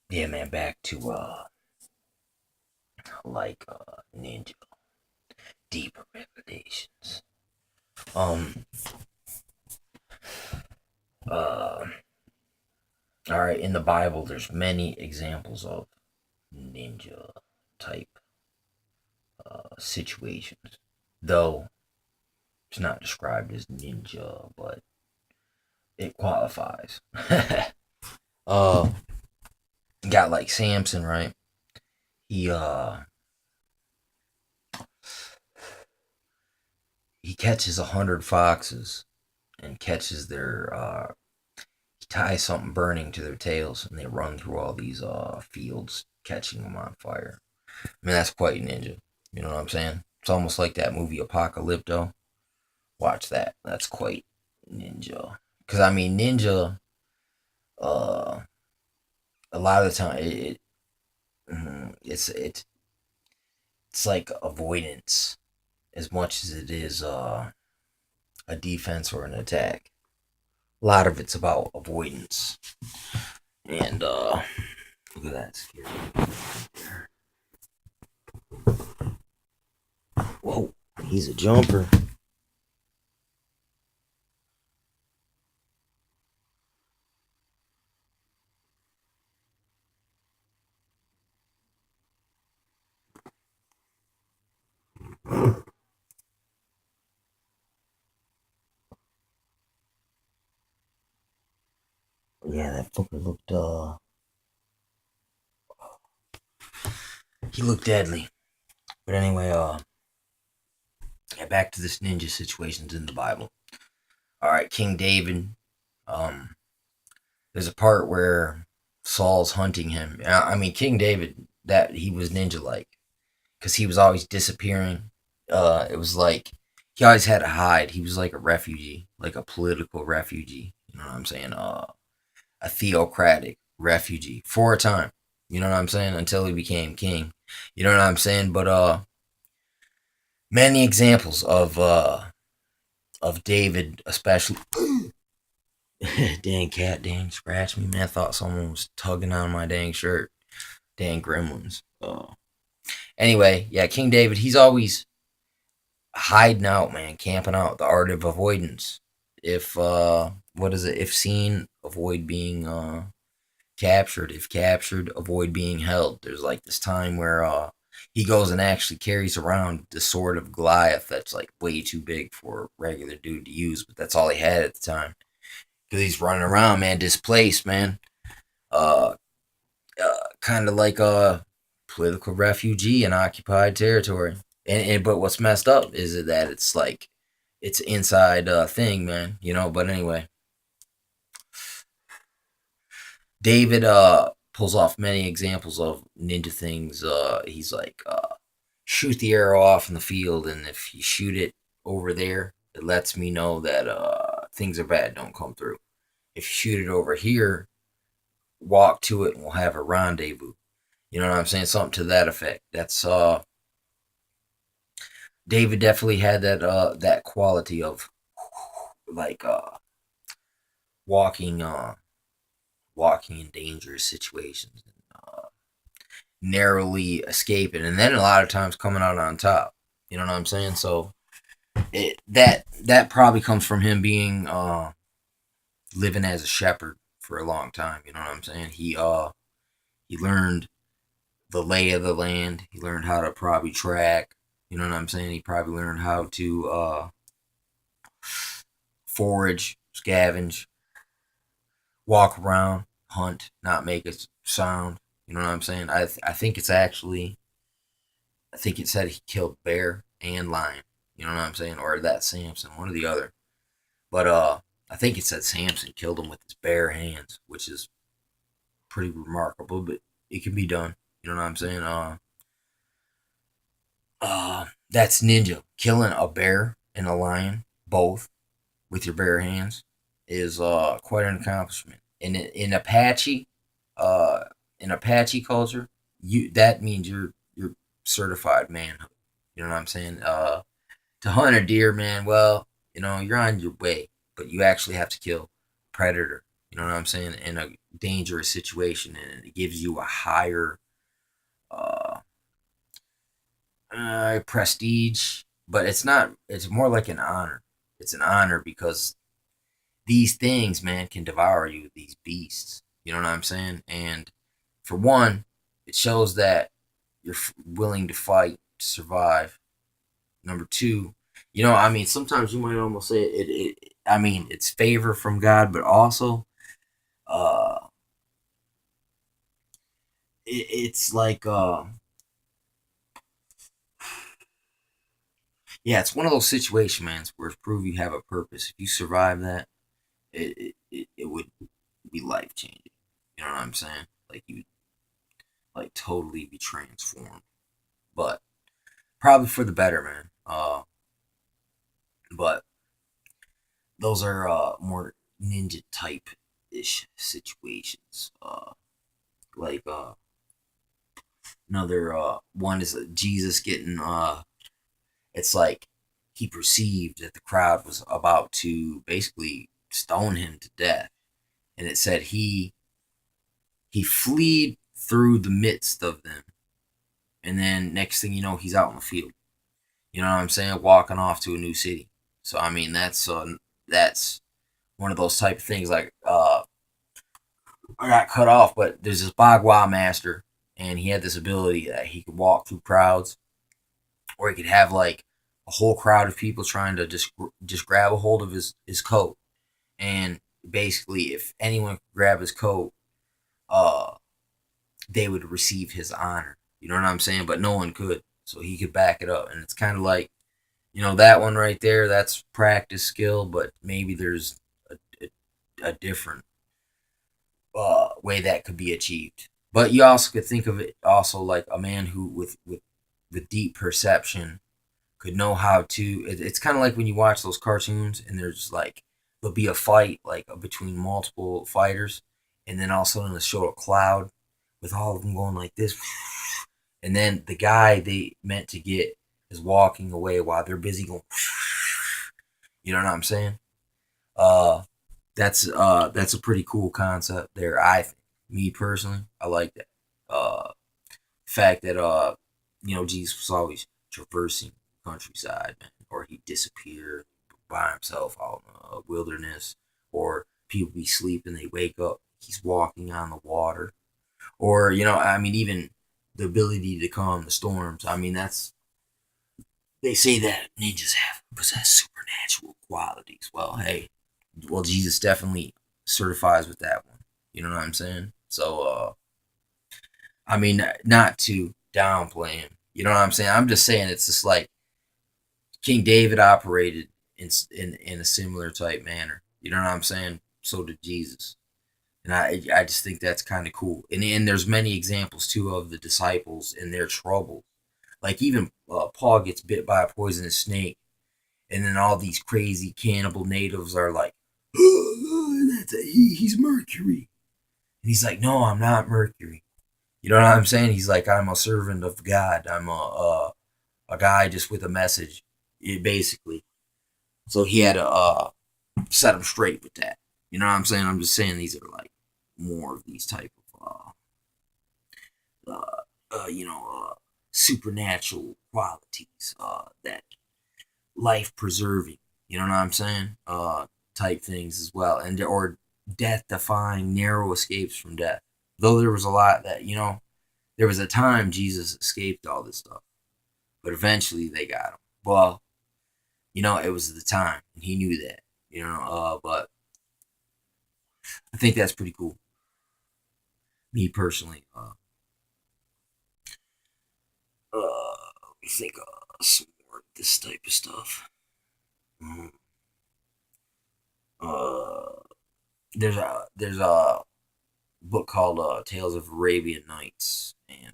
Yeah, man, back to ninja deeper revelations. Um uh all right, in the Bible there's many examples of ninja type situations. Though it's not described as ninja, but it qualifies. uh got like Samson, right? He he catches 100 foxes and catches their he ties something burning to their tails and they run through all these fields catching them on fire. I mean that's quite ninja. You know what I'm saying? It's almost like that movie Apocalypto. Watch that. That's quite ninja. Cause I mean ninja uh a lot of the time it's like avoidance as much as it is a defense or an attack. A lot of it's about avoidance. And look at that scary. Whoa, he's a jumper. Yeah, that fucker looked he looked deadly. But anyway, yeah, back to this ninja situations in the Bible. All right, King David. Um, there's a part where Saul's hunting him. I mean, King David, that he was ninja like, because he was always disappearing. It was like he always had to hide. He was like a refugee, like a political refugee. You know what I'm saying? A theocratic refugee for a time. You know what I'm saying? Until he became king. You know what I'm saying? But many examples of David, especially. Dang cat, dang scratch me, man. I thought someone was tugging on my dang shirt. Dang gremlins. Anyway, yeah, King David, he's always hiding out, man, camping out. The art of avoidance. If what is it? If seen, avoid being captured. If captured, avoid being held. There's like this time where he goes and actually carries around the sword of Goliath that's like way too big for a regular dude to use, but that's all he had at the time. Because he's running around, man, displaced, man. Uh, Kind of like a political refugee in occupied territory. But what's messed up is that it's like it's inside thing, man. You know. But anyway, David pulls off many examples of ninja things. He's like shoot the arrow off in the field, and if you shoot it over there, it lets me know that things are bad. Don't come through. If you shoot it over here, walk to it, and we'll have a rendezvous. You know what I'm saying? Something to that effect. That's David definitely had that quality of like walking walking in dangerous situations and narrowly escaping, and then a lot of times coming out on top. You know what I'm saying? So that probably comes from him being living as a shepherd for a long time. You know what I'm saying? He learned the lay of the land. He learned how to probably track. You know what I'm saying? He probably learned how to forage, scavenge, walk around, hunt, not make a sound. You know what I'm saying? I think it's actually I think it said he killed bear and lion. You know what I'm saying? Or that Samson, one or the other. But I think it said Samson killed him with his bare hands, which is pretty remarkable, but it can be done. You know what I'm saying? That's ninja. Killing a bear and a lion, both with your bare hands, is quite an accomplishment. Uh, in Apache culture, you that means you're certified manhood. You know what I'm saying? To hunt a deer, man, well, you know you're on your way, but you actually have to kill predator. You know what I'm saying? In a dangerous situation, and it gives you a higher uh, prestige. But it's not. It's more like an honor. It's an honor because these things, man, can devour you. These beasts. You know what I'm saying? And for one, it shows that you're willing to fight to survive. Number two, I mean, sometimes you might almost say I mean, it's favor from God, but also, uh, it's like, yeah, it's one of those situations, man, where it's prove you have a purpose. If you survive that, it would be life changing. You know what I'm saying? Like you, like totally be transformed, but probably for the better, man. But those are more ninja type ish situations. Like another one is Jesus getting it's like he perceived that the crowd was about to basically stone him to death, and it said he fled through the midst of them, and then next thing you know, he's out in the field. You know what I'm saying? Walking off to a new city. So I mean, that's one of those type of things. Like I got cut off, but there's this Bagua master, and he had this ability that he could walk through crowds, or he could have like a whole crowd of people trying to just grab a hold of his coat, and basically, if anyone could grab his coat, uh, they would receive his honor. You know what I'm saying? But no one could, so he could back it up, and it's kind of like that one right there. That's practice skill, but maybe there's a different way that could be achieved. But you also could think of it also like a man who with deep perception could know how to. It's kind of like when you watch those cartoons and there's like there'll be a fight like between multiple fighters, and then all of a sudden they show a cloud with all of them going like this, and then the guy they meant to get is walking away while they're busy going. You know what I'm saying? Uh, that's a pretty cool concept there. I think. Me personally, I like that. Fact that Jesus was always traversing countryside, man, or he disappeared by himself out in the wilderness, or people be sleeping, they wake up, he's walking on the water, or I mean, even the ability to calm the storms. I mean, they say that ninjas have possess supernatural qualities. Well, hey, Jesus definitely certifies with that one. You know what I'm saying? So, I mean, not to downplay him. You know what I'm saying? I'm just saying it's just like King David operated in a similar type manner. You know what I'm saying? So did Jesus, and I just think that's kind of cool. And there's many examples too of the disciples and their trouble. Like even Paul gets bit by a poisonous snake, and then all these crazy cannibal natives are like, he's Mercury. And he's like, no, I'm not Mercury. You know what I'm saying? He's like, I'm a servant of God. I'm a guy just with a message, basically. So he had to set him straight with that. You know what I'm saying? I'm just saying these are like more of these type of supernatural qualities that life preserving. You know what I'm saying? Type things as well, and or death defying narrow escapes from death. Though there was a lot that there was a time Jesus escaped all this stuff, but eventually they got him. Well, it was the time, and he knew that. But I think that's pretty cool. Me personally, let me think some more of this type of stuff. Mm. Uh, there's a book called Tales of Arabian Nights, and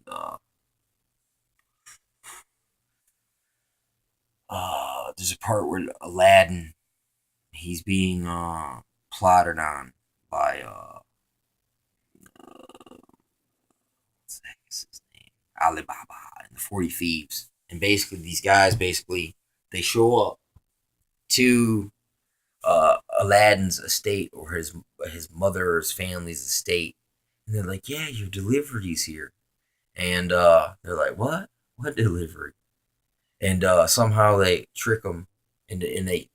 there's a part where Aladdin he's being plotted on by what's the heck is his name? Alibaba and the 40 Thieves, and basically these guys they show up to Aladdin's estate or his mother's family's estate, and they're like, "Yeah, your delivery's here," and they're like, "What? What delivery?" And somehow they trick them, and they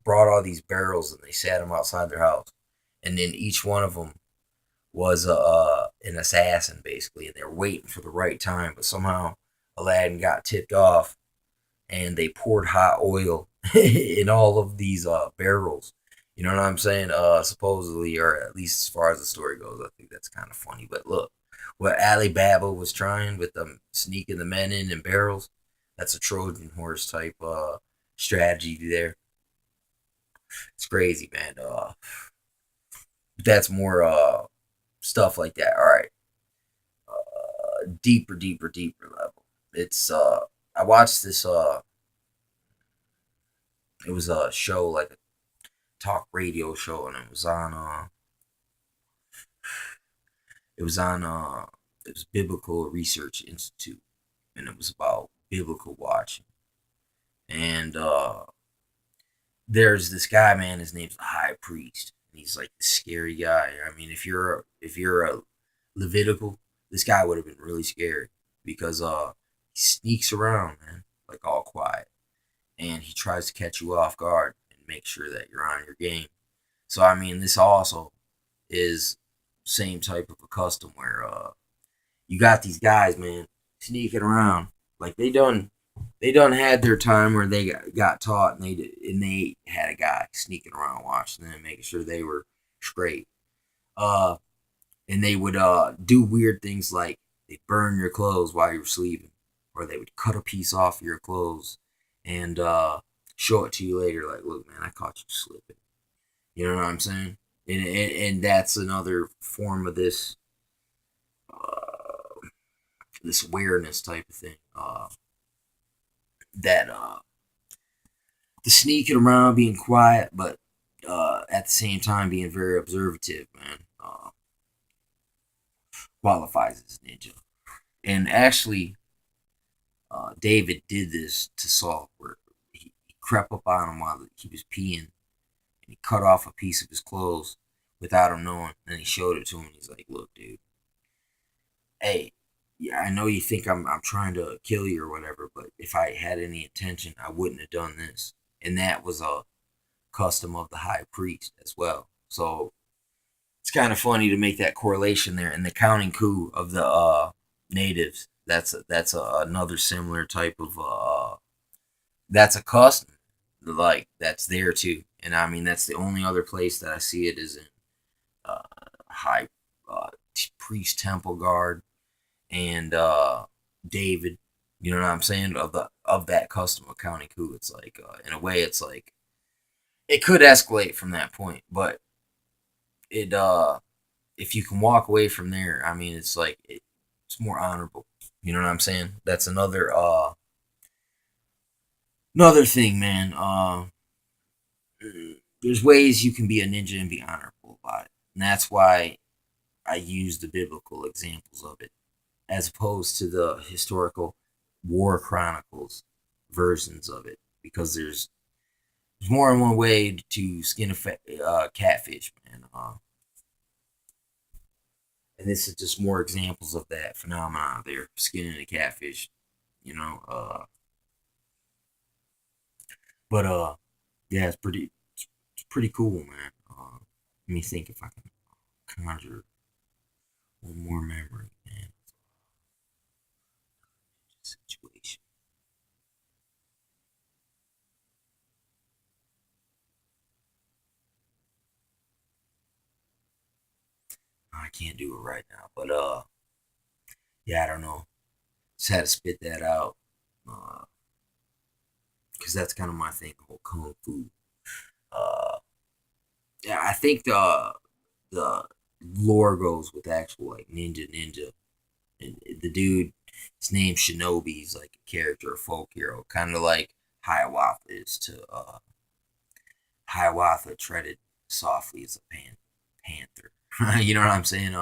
brought all these barrels and they sat them outside their house, and then each one of them was an assassin basically, and they were waiting for the right time, but somehow Aladdin got tipped off, and they poured hot oil in all of these barrels. You know what I'm saying? Supposedly, or at least as far as the story goes, I think that's kind of funny. But look, what Alibaba was trying with them sneaking the men in barrels, that's a Trojan horse type strategy there. It's crazy, man. That's more stuff like that. All right, deeper level. It's I watched this it was a show like a talk radio show, and it was Biblical Research Institute, and it was about biblical watching. And there's this guy, man. His name's the High Priest, and he's like the scary guy. I mean, if you're a Levitical, this guy would have been really scary because he sneaks around, man, like all quiet, and he tries to catch you off guard and make sure that you're on your game. So I mean, this also is same type of a custom where you got these guys, man, sneaking around like they done had their time where they got taught, and they had a guy sneaking around watching them, making sure they were straight. Uh, and they would do weird things like they burn your clothes while you were sleeping, or they would cut a piece off your clothes and show it to you later. Like, look, man, I caught you slipping. You know what I'm saying? And that's another form of this awareness type of thing. That the sneaking around, being quiet, but at the same time being very observative, man, qualifies as ninja. And actually, David did this to Saul, where he crept up on him while he was peeing, and he cut off a piece of his clothes without him knowing. Then he showed it to him. And he's like, "Look, dude, hey, yeah, I know you think I'm trying to kill you or whatever, but if I had any intention, I wouldn't have done this." And that was a custom of the high priest as well. So it's kind of funny to make that correlation there. And the counting coup of the natives, another similar type of that's a custom, like that's there too. And I mean, that's the only other place that I see it is in uh, high uh, priest temple guard and David. You know what I'm saying? Of that custom accounting coup, it's like in a way, it's like it could escalate from that point, but it if you can walk away from there, I mean, it's like it's more honorable. You know what I'm saying? That's another thing, man. There's ways you can be a ninja and be honorable about it, and that's why I use the biblical examples of it as opposed to the historical war chronicles versions of it, because there's more than one way to skin a catfish, man. And this is just more examples of that phenomenon there, skinning a catfish, you know. But yeah, it's pretty cool, man. Let me think if I can conjure one more memory, man. Situation. I can't do it right now, but yeah, I don't know. Just had to spit that out, because that's kind of my thing, the whole kung fu. Uh, yeah, I think the lore goes with actual like ninja, and the dude, his name's Shinobi. He's like a character, a folk hero, kind of like Hiawatha is to Hiawatha treaded softly as a panther. You know what I'm saying?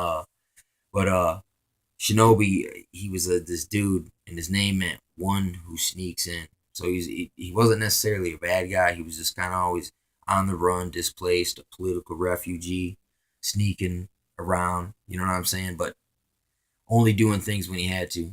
But Shinobi, he was this dude, and his name meant one who sneaks in. So he wasn't necessarily a bad guy. He was just kind of always on the run, displaced, a political refugee, sneaking around. You know what I'm saying? But only doing things when he had to.